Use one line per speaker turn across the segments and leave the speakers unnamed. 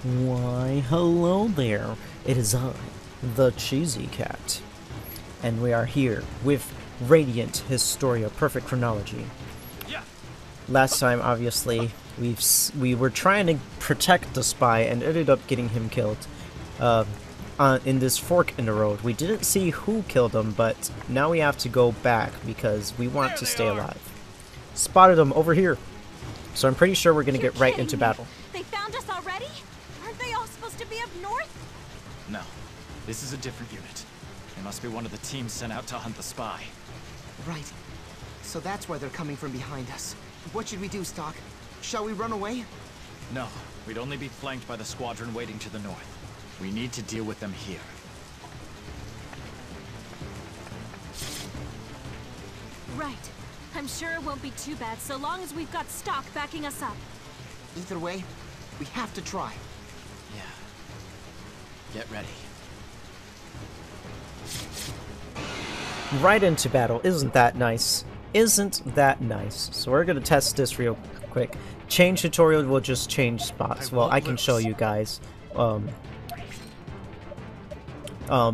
Why, hello there. It is I, the Cheesy Cat. And we are here with Radiant Historia Perfect Chronology. Last time, obviously, we were trying to protect the spy and ended up getting him killed in this fork in the road. We didn't see who killed him, but now we have to go back because we want to stay alive. Spotted him over here. So I'm pretty sure we're going to get right into battle.
They found us already? Aren't they all supposed to be up north?
No. This is a different unit. They must be one of the teams sent out to hunt the spy.
Right. So that's why they're coming from behind us. What should we do, Stocke? Shall we run away?
No. We'd only be flanked by the squadron waiting to the north. We need to deal with them here.
Right. I'm sure it won't be too bad so long as we've got Stocke backing us up.
Either way, we have to try.
Yeah. Get ready.
Right into battle. Isn't that nice? Isn't that nice? So we're going to test this real quick. Change tutorial will just change spots. Well, I can show you guys.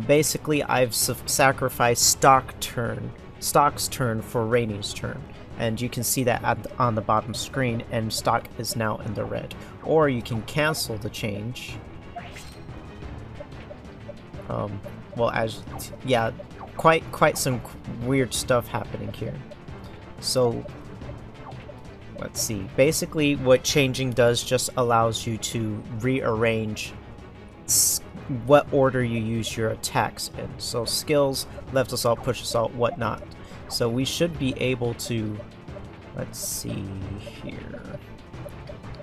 Basically, I've sacrificed Stocke's turn for Rainey's turn. And you can see that on the bottom screen, and Stocke is now in the red. Or you can cancel the change. Yeah, quite some weird stuff happening here. So, let's see. Basically, what changing does just allows you to rearrange what order you use your attacks in. So skills, left assault, push assault, whatnot. So we should be able to, let's see here.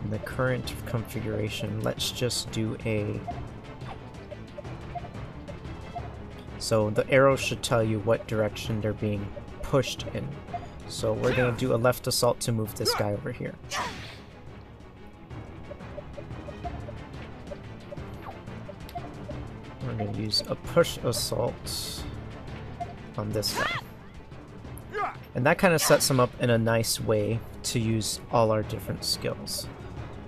In the current configuration, let's just do a... So the arrows should tell you what direction they're being pushed in. So we're going to do a left assault to move this guy over here. We're going to use a push assault on this guy. And that kind of sets him up in a nice way to use all our different skills.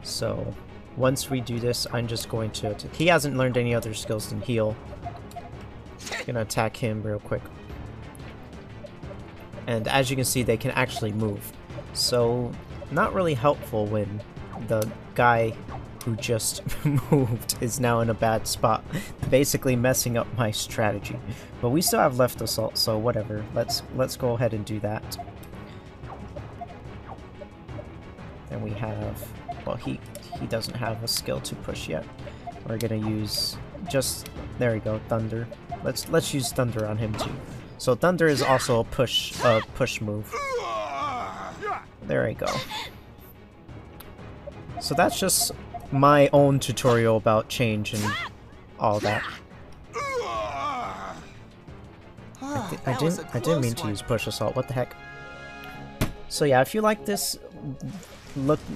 So once we do this, I'm just going to... He hasn't learned any other skills than heal. I'm going to attack him real quick. And as you can see, they can actually move. So, not really helpful when the guy who just moved is now in a bad spot, basically messing up my strategy. But we still have left assault, so whatever. Let's go ahead and do that. And we have, well, he doesn't have a skill to push yet. We're gonna use just, there we go, thunder. Let's use thunder on him too. So thunder is also a push move. There we go. So that's just my own tutorial about change and all that. I didn't mean to use push assault. What the heck? So yeah, if you like this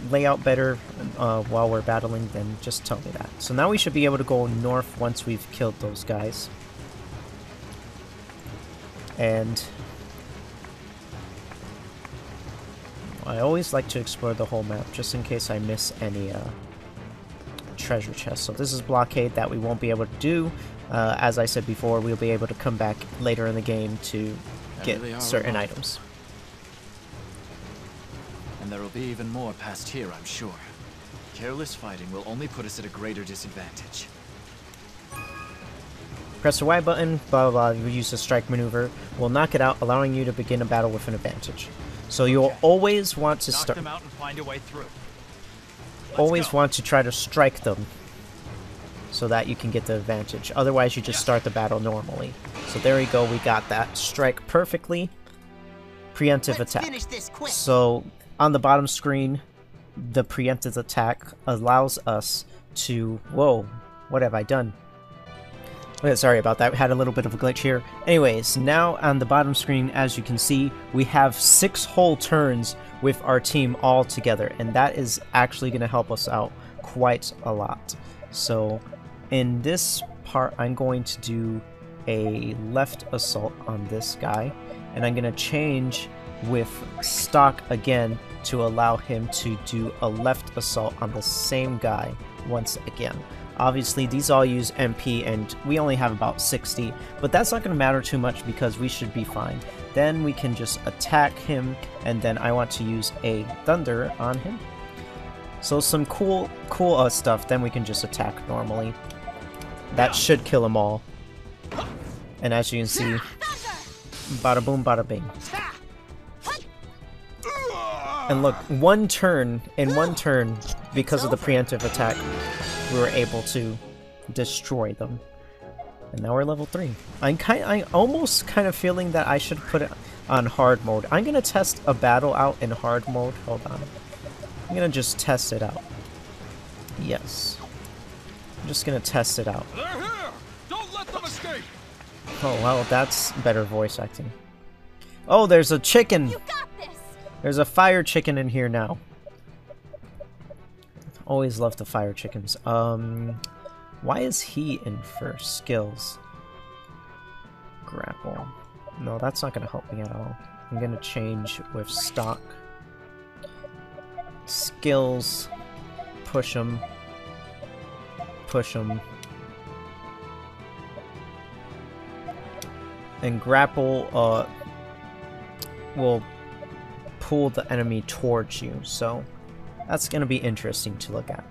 layout better while we're battling, then just tell me that. So now we should be able to go north once we've killed those guys. And I always like to explore the whole map just in case I miss any treasure chests. So this is blockade that we won't be able to do. As I said before, we'll be able to come back later in the game to get certain items.
And there will be even more past here, I'm sure. Careless fighting will only put us at a greater disadvantage.
Press the Y button, blah blah blah, you use the strike maneuver, will knock it out, allowing you to begin a battle with an advantage. So you'll always want to
knock them out and find a way through.
Always want to try to strike them so that you can get the advantage. Otherwise you just start the battle normally. So there we go, we got that. Strike perfectly. Preemptive attack. So on the bottom screen, the preemptive attack allows us to... Whoa, what have I done? Okay, sorry about that, we had a little bit of a glitch here. Anyways, now on the bottom screen, as you can see, we have 6 whole turns with our team all together, and that is actually going to help us out quite a lot. So, in this part, I'm going to do a left assault on this guy, and I'm going to change with Stocke again to allow him to do a left assault on the same guy once again. Obviously, these all use MP, and we only have about 60, but that's not going to matter too much because we should be fine. Then we can just attack him, and then I want to use a Thunder on him. So some cool stuff, then we can just attack normally. That should kill them all. And as you can see, bada boom, bada bing. And look, in one turn, because of the preemptive attack, we were able to destroy them. And now we're level 3. I'm almost kind of feeling that I should put it on hard mode. I'm gonna test a battle out in hard mode. Hold on. I'm gonna just test it out. Yes. I'm just gonna test it out.
They're here! Don't let them escape!
Oh, well, that's better voice acting. Oh, there's a chicken!
You got this!
There's a fire chicken in here now. Always love the fire chickens. Why is he in first? Skills. Grapple. No, that's not gonna help me at all. I'm gonna change with Stocke. Skills. Push him. Push him. And grapple will pull the enemy towards you, so that's gonna be interesting to look at.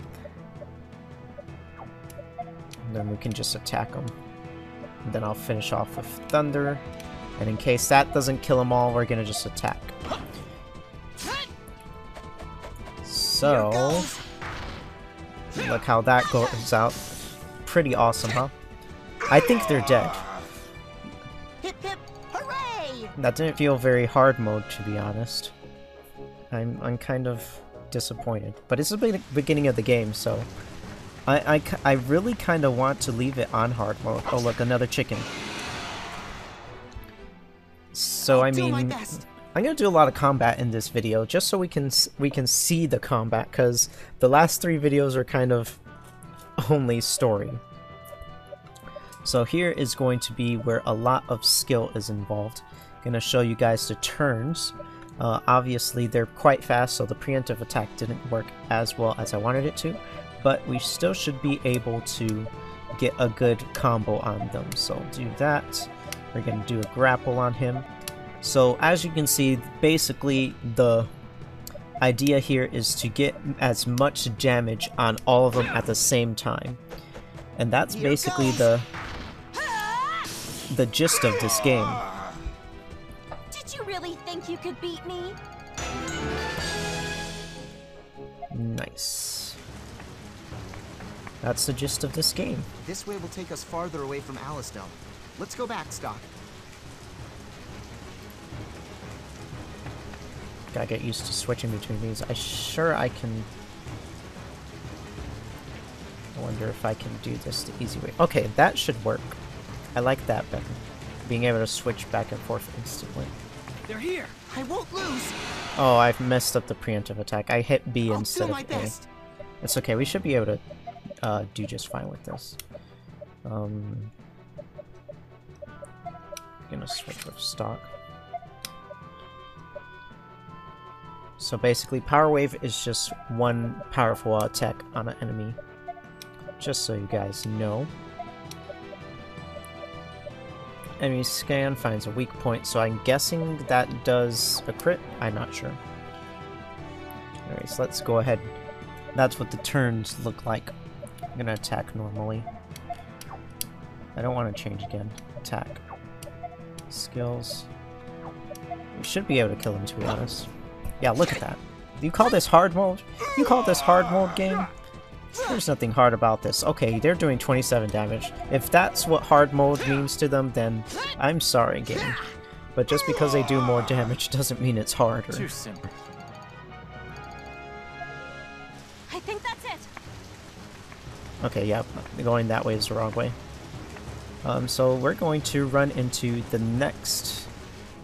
And then we can just attack them. And then I'll finish off with Thunder. And in case that doesn't kill them all, we're gonna just attack. So, look how that goes out. Pretty awesome, huh? I think they're dead.
Hip hip, hooray!
That didn't feel very hard mode, to be honest. I'm kind of disappointed. But it's the beginning of the game, so I really kind of want to leave it on hard mode. Oh look, another chicken. So I mean, I'm gonna do a lot of combat in this video just so we can see the combat, because the last 3 videos are kind of only story. So here is going to be where a lot of skill is involved. I'm gonna show you guys the turns. Obviously they're quite fast, so the preemptive attack didn't work as well as I wanted it to, but we still should be able to get a good combo on them. So do that. We're gonna do a grapple on him. So as you can see, basically the idea here is to get as much damage on all of them at the same time. And that's basically the gist of this game.
Did you really think you could beat me?
Nice. That's the gist of this game.
This way will take us farther away from Alice. Let's go back, Stocke.
Gotta get used to switching between these. I can... I wonder if I can do this the easy way. Okay, that should work. I like that better. Being able to switch back and forth instantly.
They're here!
I won't lose!
Oh, I've messed up the preemptive attack. I hit B instead of A.
Best.
It's okay, we should be able to do just fine with this. Gonna switch with Stocke. So basically, Power Wave is just one powerful attack on an enemy. Just so you guys know. Enemy scan finds a weak point, so I'm guessing that does a crit? I'm not sure. Alright, so let's go ahead. That's what the turns look like. I'm gonna attack normally. I don't want to change again. Attack. Skills. We should be able to kill him, to be honest. Yeah, look at that. You call this hard mode? You call this hard mode game? There's nothing hard about this. Okay, they're doing 27 damage. If that's what hard mode means to them, then I'm sorry, game. But just because they do more damage doesn't mean it's harder.
Too simple.
I think that's it.
Okay, yeah, going that way is the wrong way. So we're going to run into the next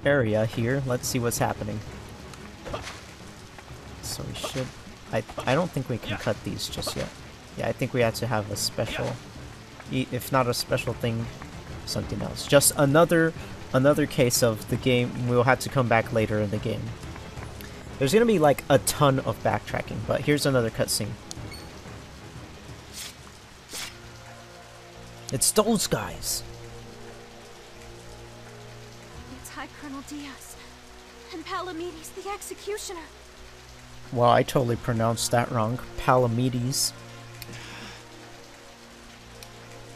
area here. Let's see what's happening. So we should... I don't think we can cut these just yet. Yeah, I think we have to have a special... If not a special thing, something else. Just another another case of the game. We'll have to come back later in the game. There's gonna be like a ton of backtracking, but here's another cutscene. It's those guys.
It's High Colonel Diaz and Palamedes, the executioner.
Well, I totally pronounced that wrong. Palamedes.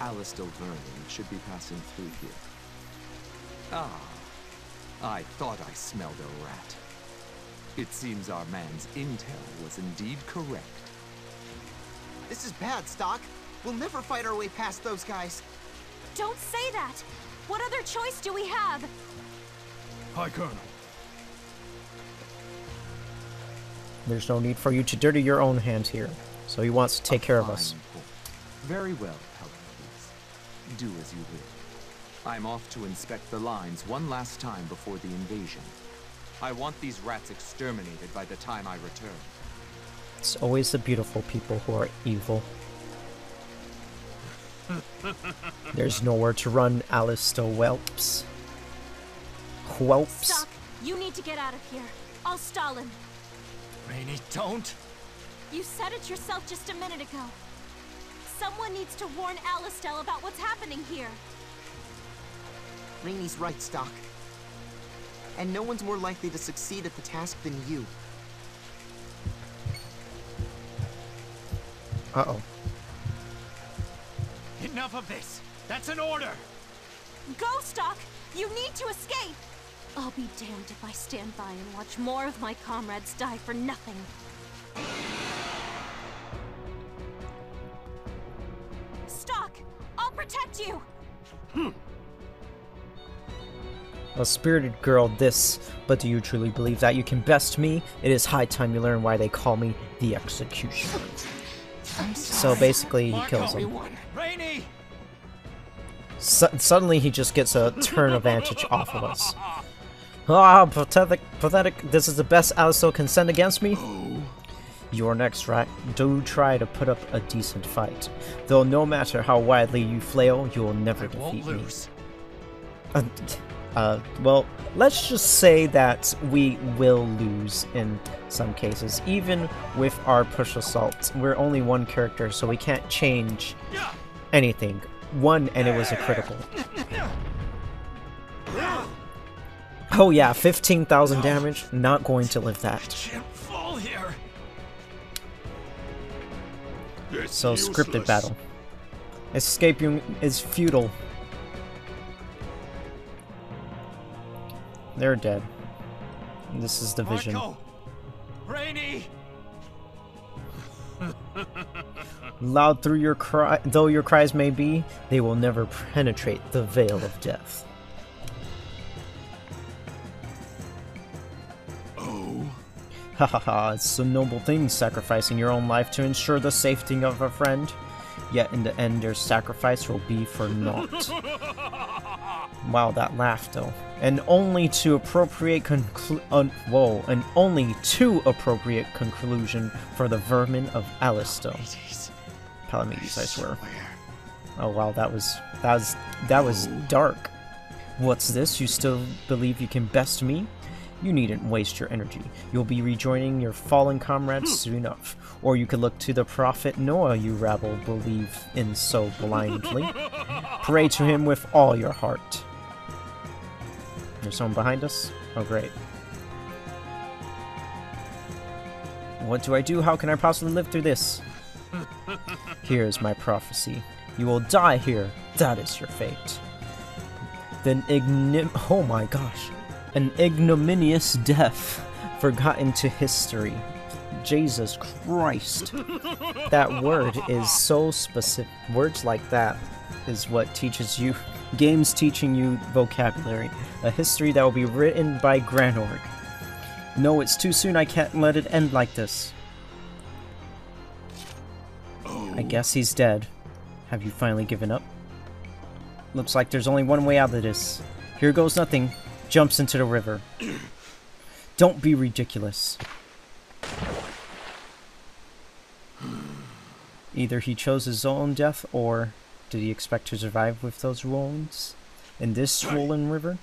Alistair Vernon should be passing through here. Ah, I thought I smelled a rat. It seems our man's intel was indeed correct.
This is bad, Stocke. We'll never fight our way past those guys.
Don't say that! What other choice do we have?
High Colonel.
There's no need for you to dirty your own hands here. So he wants to take care of us.
Very well, Palamedes. Do as you will. I'm off to inspect the lines one last time before the invasion. I want these rats exterminated by the time I return.
It's always the beautiful people who are evil. There's nowhere to run, Alistair Whelps. Whelps.
Stocke, you need to get out of here. I'll stall him.
Rainey, don't!
You said it yourself just a minute ago. Someone needs to warn Alistair about what's happening here.
Rainey's right, Stocke. And no one's more likely to succeed at the task than you.
Uh-oh.
Enough of this! That's an order!
Go, Stocke! You need to escape! I'll be damned if I stand by and watch more of my comrades die for nothing. Stocke! I'll protect you!
A spirited girl this, but do you truly believe that you can best me? It is high time you learn why they call me the Executioner. So basically, he kills him.
Rainey!
Suddenly, he just gets a turn advantage off of us. Ah, pathetic, pathetic. This is the best Alistair can send against me? You're next, right? Do try to put up a decent fight. Though no matter how widely you flail, you will never defeat me. Well, let's just say that we will lose in some cases. Even with our push assault, we're only one character, so we can't change anything. One, and it was a critical. Oh yeah, 15,000 damage. Not going to live that.
Can't fall here.
So, scripted battle. Escaping is futile. They're dead. This is the vision.
Marco! Rainey!
Loud through your cry, though your cries may be, they will never penetrate the veil of death.
Oh.
Ha ha ha, it's a noble thing, sacrificing your own life to ensure the safety of a friend. Yet in the end, your sacrifice will be for naught. Wow, that laugh though. And only to appropriate and only too appropriate conclusion for the vermin of Alistair. Palamedes, I swear. Oh wow, that was dark. What's this? You still believe you can best me? You needn't waste your energy. You'll be rejoining your fallen comrades soon enough. Or you could look to the prophet Noah you rabble believe in so blindly. Pray to him with all your heart. There's someone behind us? Oh great. What do I do? How can I possibly live through this? Here is my prophecy. You will die here. That is your fate. Then oh my gosh. An ignominious death forgotten to history. Jesus Christ. That word is so specific. Words like that is what teaches you. Games teaching you vocabulary. A history that will be written by Granorg. No, it's too soon. I can't let it end like this. I guess he's dead. Have you finally given up? Looks like there's only one way out of this. Here goes nothing. Jumps into the river. Don't be ridiculous. Either he chose his own death, or did he expect to survive with those wounds in this swollen river?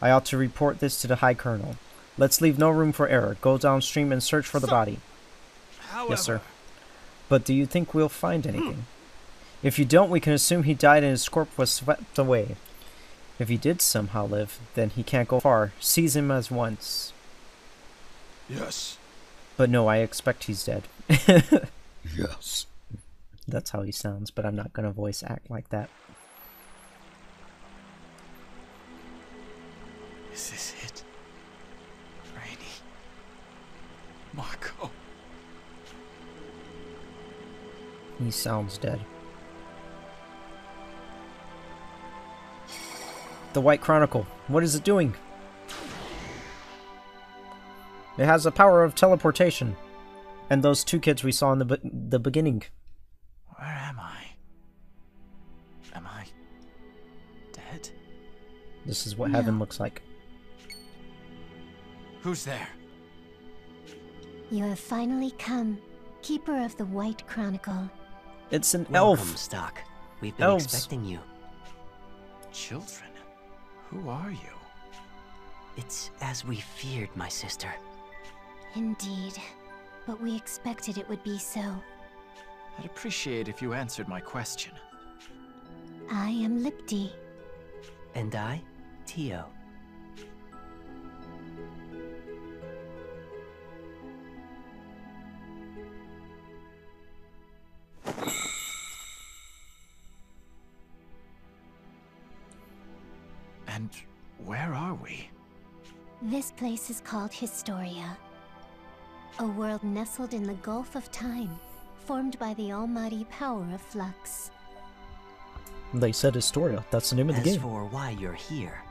I ought to report this to the High Colonel. Let's leave no room for error. Go downstream and search for the body.
However,
Yes, sir. But do you think we'll find anything? If you don't, we can assume he died and his corpse was swept away. If he did somehow live, then he can't go far. Seize him as once.
yes.
But no, I expect he's dead.
Yes.
That's how he sounds, but I'm not gonna voice act like that.
Is this it? Rainy. Marco.
He sounds dead. The White Chronicle. What is it doing? It has the power of teleportation. And those two kids we saw in the beginning.
Where am I? Am I dead?
This is what heaven looks like.
Who's there?
You have finally come, Keeper of the White Chronicle.
It's an
Welcome,
elf.
Stocke. We've been
Elves.
expecting you.
Children? Who are you?
It's as we feared, my sister.
Indeed. But we expected it would be so.
I'd appreciate if you answered my question.
I am Lipti.
And I, Tio.
And where are we?
This place is called Historia. A world nestled in the Gulf of Time, formed by the almighty power of flux.
They said Historia. That's the name of the
As
game.
for why you're here,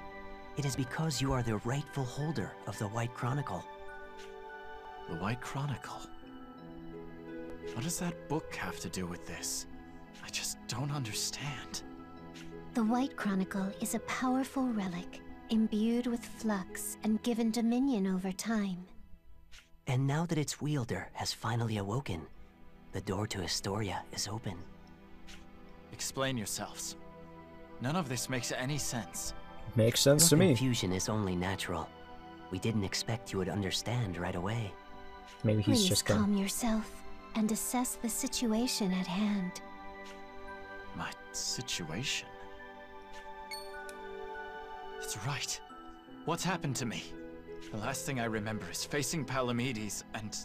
it is because you are the rightful holder of the White Chronicle.
The White Chronicle? What does that book have to do with this? I just don't understand.
The White Chronicle is a powerful relic, imbued with flux and given dominion over time.
And now that its wielder has finally awoken, the door to Historia is open.
Explain yourselves. None of this makes any sense.
Makes sense to
Your
me.
confusion is only natural. We didn't expect you would understand right away.
Maybe he's
Please
just
calm
gonna...
yourself and assess the situation at hand.
My situation? That's right. What's happened to me? The last thing I remember is facing Palamedes and...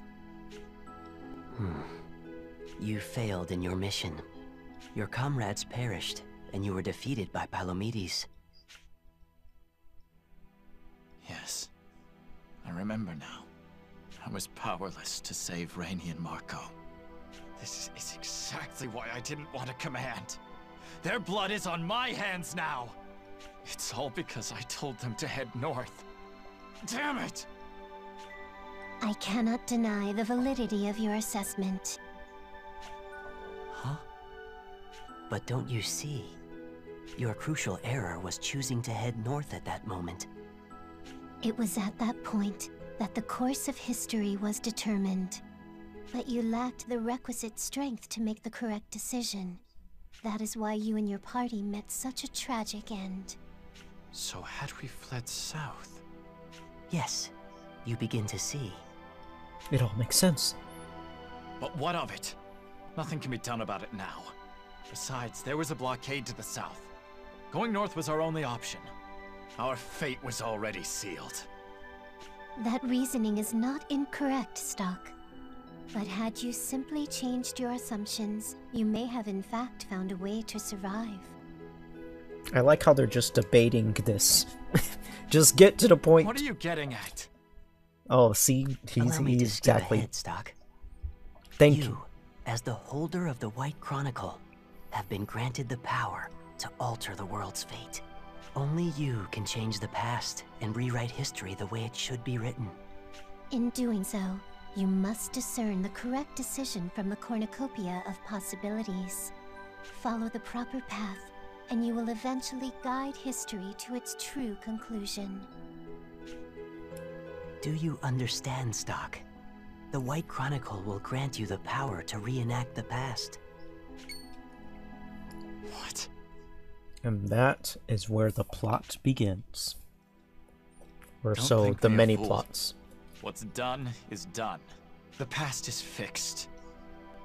You failed in your mission. Your comrades perished, and you were defeated by Palamedes.
Yes. I remember now. I was powerless to save Rainy and Marco. This is exactly why I didn't want to command. Their blood is on my hands now! It's all because I told them to head north. Damn it!
I cannot deny the validity of your assessment.
Huh? But don't you see? Your crucial error was choosing to head north at that moment.
It was at that point that the course of history was determined. But you lacked the requisite strength to make the correct decision. That is why you and your party met such a tragic end.
So had we fled south?
Yes, you begin to see.
It all makes sense.
But what of it? Nothing can be done about it now. Besides, there was a blockade to the south. Going north was our only option. Our fate was already sealed.
That reasoning is not incorrect, Stocke. But had you simply changed your assumptions, you may have in fact found a way to survive.
I like how they're just debating this. Just get to the point.
What are you getting at?
Oh, see?
Allow me to skip
exactly...
ahead, Stocke.
Thank you.
As the holder of the White Chronicle, have been granted the power to alter the world's fate. Only you can change the past and rewrite history the way it should be written.
In doing so, you must discern the correct decision from the cornucopia of possibilities. Follow the proper path, and you will eventually guide history to its true conclusion.
Do you understand, Stocke? The White Chronicle will grant you the power to reenact the past.
What?
And that is where the plot begins. Or
Don't
so
think
the
me a
many
fool.
plots.
What's done is done. The past is fixed.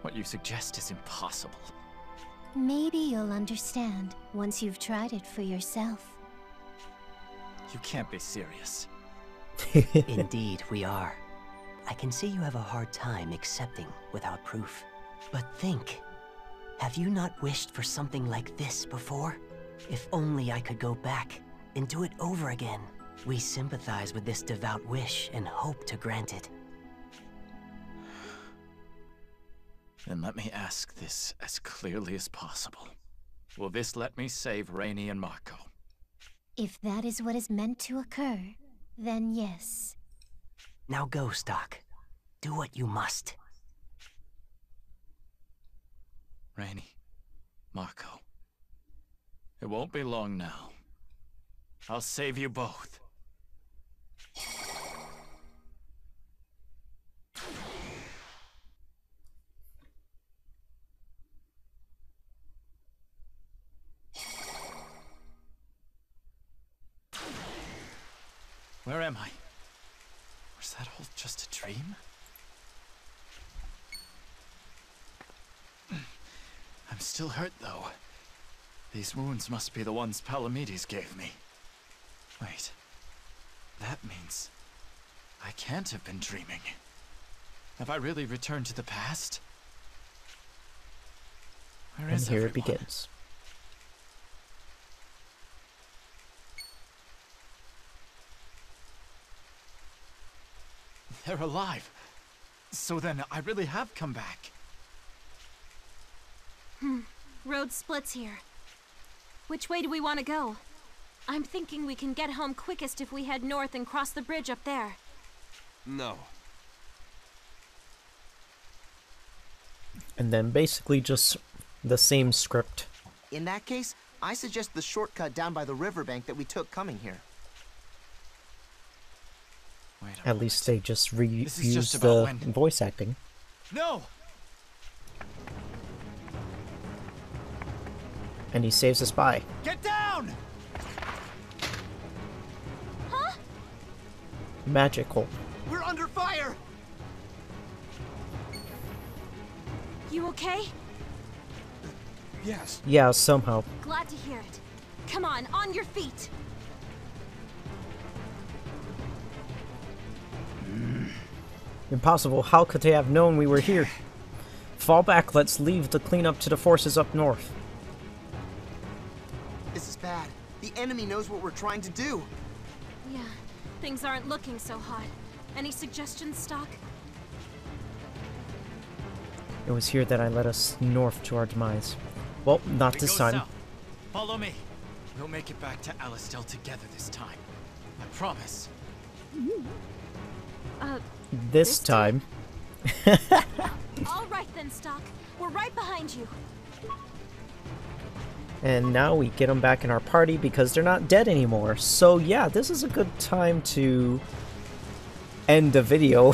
What you suggest is impossible.
Maybe you'll understand once you've tried it for yourself.
You can't be serious.
Indeed, we are. I can see you have a hard time accepting without proof. But think, have you not wished for something like this before? If only I could go back and do it over again. We sympathize with this devout wish and hope to grant it.
Then let me ask this as clearly as possible. Will this let me save Rainey and Marco?
If that is what is meant to occur, then yes.
Now go, Stocke. Do what you must.
Rainey, Marco. It won't be long now. I'll save you both. Where am I? Was that all just a dream? I'm still hurt, though. These wounds must be the ones Palamedes gave me. Wait. That means I can't have been dreaming. Have I really returned to the past? Where
And
is
here it
everyone?
begins.
They're alive. So then, I really have come back.
Road splits here. Which way do we want to go? I'm thinking we can get home quickest if we head north and cross the bridge up there.
No.
And then basically just the same script.
In that case, I suggest the shortcut down by the riverbank that we took coming here.
Wait a
At
moment.
least they just
This is just
reused
about
the
when-
voice acting.
No!
And he saves a spy.
Get down!
Magical.
We're under fire!
You okay?
Yes.
Yeah, somehow.
Glad to hear it. Come on your feet!
Impossible. How could they have known we were here? Fall back. Let's leave the cleanup to the forces up north.
This is bad. The enemy knows what we're trying to do.
Yeah, things aren't looking so hot. Any suggestions, Stocke?
It was here that I led us north to our demise. Well, not
We
this
go
time.
south. Follow me. We'll make it back to Alistel together this time. I promise.
This time.
All right then, Stocke. We're right behind you.
And now we get them back in our party because they're not dead anymore. So yeah, this is a good time to end the video.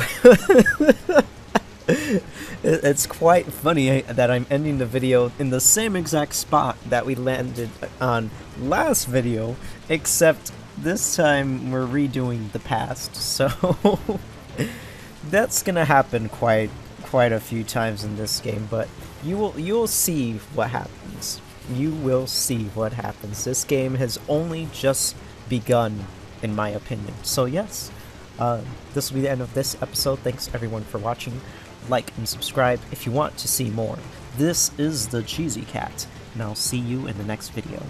It's quite funny that I'm ending the video in the same exact spot that we landed on last video, except this time we're redoing the past. So that's gonna happen quite a few times in this game, but you'll see what happens. You will see what happens. This game has only just begun, in my opinion. So yes, this will be the end of this episode. Thanks everyone for watching. Like and subscribe if you want to see more. This is the Cheesy Cat, and I'll see you in the next video.